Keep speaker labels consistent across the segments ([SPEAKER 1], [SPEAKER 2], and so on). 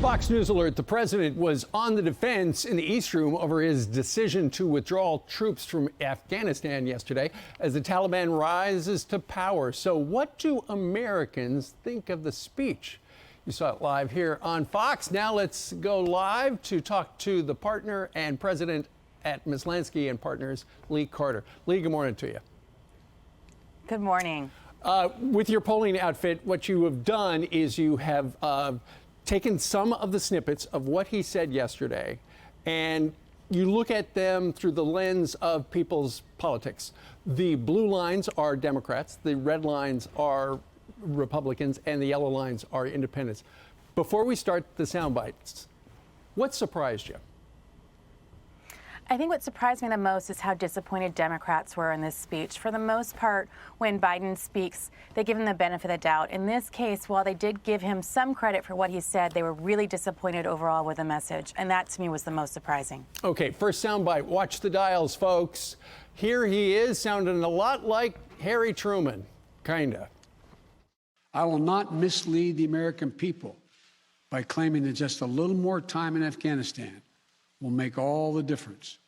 [SPEAKER 1] Fox News alert: the president was on the defense in the East Room over his decision to withdraw troops from Afghanistan yesterday as the Taliban rises to power. So what do Americans think of the speech? You saw it live here on Fox. Now let's go live to talk to the partner and president at Maslansky Partners, Lee Carter. Lee, good morning to you.
[SPEAKER 2] Good morning.
[SPEAKER 1] With your polling outfit, what you have done is you have taken some of the snippets of what he said yesterday, and you look at them through the lens of people's politics. The blue lines are Democrats, the red lines are Republicans, and the yellow lines are independents. Before we start the sound bites, what surprised you?
[SPEAKER 2] I think what surprised me the most is how disappointed Democrats were in this speech. For the most part, when Biden speaks, they give him the benefit of the doubt. In this case, while they did give him some credit for what he said, they were really disappointed overall with the message. And that, to me, was the most surprising.
[SPEAKER 1] Okay, first soundbite. Watch the dials, folks. Here he is, sounding a lot like Harry Truman, kinda.
[SPEAKER 3] I will not mislead the American people by claiming that just a little more time in Afghanistan will make all the difference.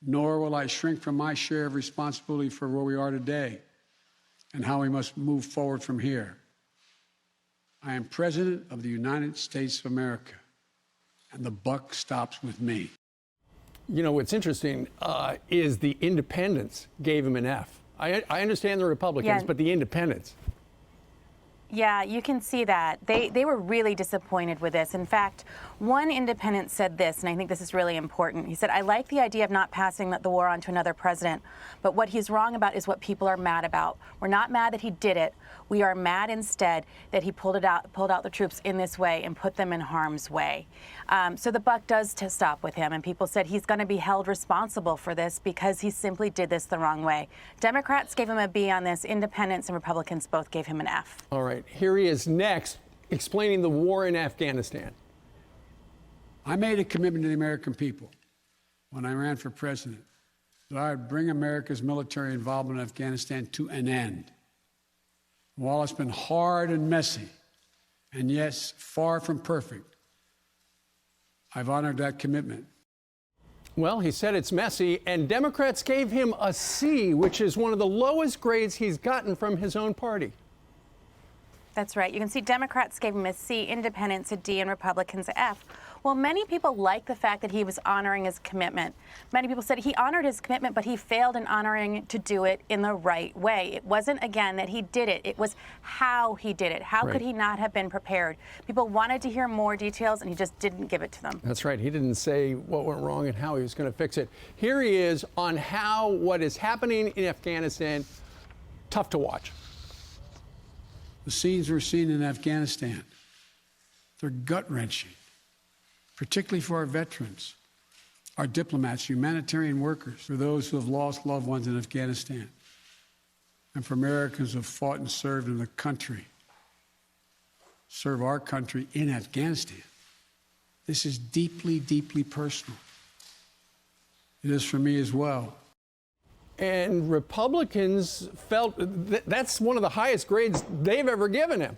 [SPEAKER 3] Nor will I shrink from my share of responsibility for where we are today and how we must move forward from here. I am President of the United States of America, and the buck stops with me.
[SPEAKER 1] You know, what's interesting is the independents gave him an F. I understand the Republicans, but the independents.
[SPEAKER 2] Yeah, you can see that. They were really disappointed with this. In fact, one independent said this, and I think this is really important. He said, "I like the idea of not passing the war on to another president, but what he's wrong about is what people are mad about. We're not mad that he did it. We are mad instead that he pulled out the troops in this way and put them in harm's way." So the buck does stop with him, and people said he's going to be held responsible for this because he simply did this the wrong way. Democrats gave him a B on this. Independents and Republicans both gave him an F.
[SPEAKER 1] All right. Here he is next, explaining the war in Afghanistan.
[SPEAKER 3] I made a commitment to the American people when I ran for president that I would bring America's military involvement in Afghanistan to an end. While it's been hard and messy, and yes, far from perfect, I've honored that commitment.
[SPEAKER 1] Well, he said it's messy, and Democrats gave him a C, which is one of the lowest grades he's gotten from his own party.
[SPEAKER 2] That's right. You can see Democrats gave him a C, independents a D, and Republicans an F. Well, many people like the fact that he was honoring his commitment. Many people said he honored his commitment, but he failed in honoring to do it in the right way. It wasn't, again, that he did it. It was how he did it. How could he not have been prepared? People wanted to hear more details, and he just didn't give it to them.
[SPEAKER 1] That's right. He didn't say what went wrong and how he was going to fix it. Here he is on how what is happening in Afghanistan, tough to watch.
[SPEAKER 3] The scenes we're seeing in Afghanistan, they're gut-wrenching, particularly for our veterans, our diplomats, humanitarian workers, for those who have lost loved ones in Afghanistan, and for Americans who have fought and served in the country, serve our country in Afghanistan. This is deeply, deeply personal. It is for me as well.
[SPEAKER 1] And Republicans felt that's one of the highest grades they've ever given him.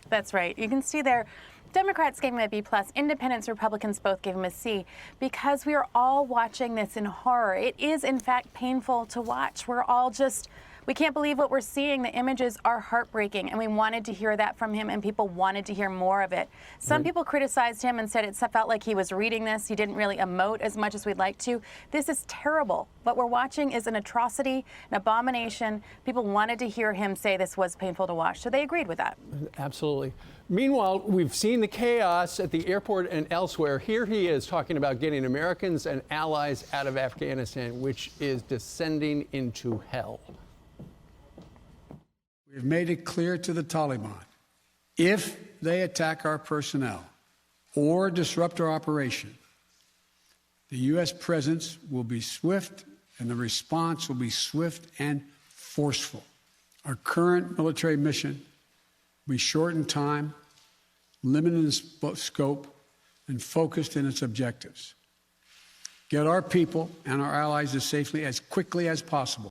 [SPEAKER 2] That's right. You can see there, Democrats gave him a B+, independents, Republicans both gave him a C, because we are all watching this in horror. It is, in fact, painful to watch. We're all just, we can't believe what we're seeing. The images are heartbreaking, and we wanted to hear that from him, and people wanted to hear more of it. Some people criticized him and said it felt like he was reading this. He didn't really emote as much as we'd like to. This is terrible. What we're watching is an atrocity, an abomination. People wanted to hear him say this was painful to watch, so they agreed with that.
[SPEAKER 1] Absolutely. Meanwhile, we've seen the chaos at the airport and elsewhere. Here he is talking about getting Americans and allies out of Afghanistan, which is descending into hell.
[SPEAKER 3] We've made it clear to the Taliban, if they attack our personnel or disrupt our operation, the U.S. presence will be swift and the response will be swift and forceful. Our current military mission will be short in time, limited in scope, and focused in its objectives. Get our people and our allies as safely as quickly as possible.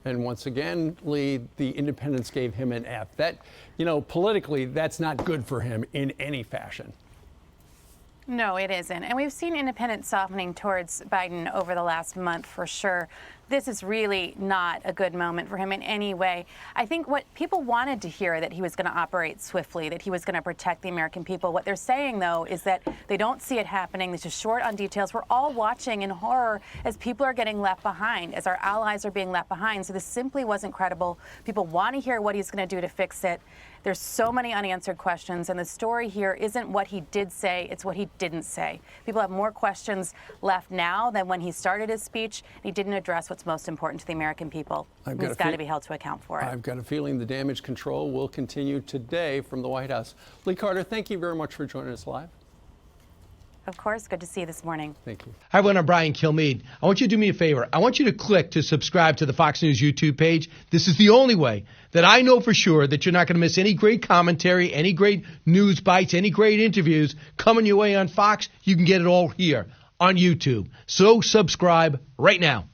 [SPEAKER 1] And once again, Lee, the independents gave him an F. That, politically, that's not good for him in any fashion.
[SPEAKER 2] No, it isn't. And we've seen independents softening towards Biden over the last month for sure. This is really not a good moment for him in any way. I think what people wanted to hear, that he was going to operate swiftly, that he was going to protect the American people. What they're saying, though, is that they don't see it happening. This is short on details. We're all watching in horror as people are getting left behind, as our allies are being left behind. So this simply wasn't credible. People want to hear what he's going to do to fix it. There's so many unanswered questions, and the story here isn't what he did say, it's what he didn't say. People have more questions left now than when he started his speech. He didn't address what's most important to the American people. He's got to be held to account for it.
[SPEAKER 1] I've got a feeling the damage control will continue today from the White House. Lee Carter, thank you very much for joining us live.
[SPEAKER 2] Of course, good to see you this morning.
[SPEAKER 1] Thank you.
[SPEAKER 4] Hi, everyone. I'm Brian Kilmeade. I want you to do me a favor. I want you to click to subscribe to the Fox News YouTube page. This is the only way that I know for sure that you're not going to miss any great commentary, any great news bites, any great interviews coming your way on Fox. You can get it all here on YouTube. So subscribe right now.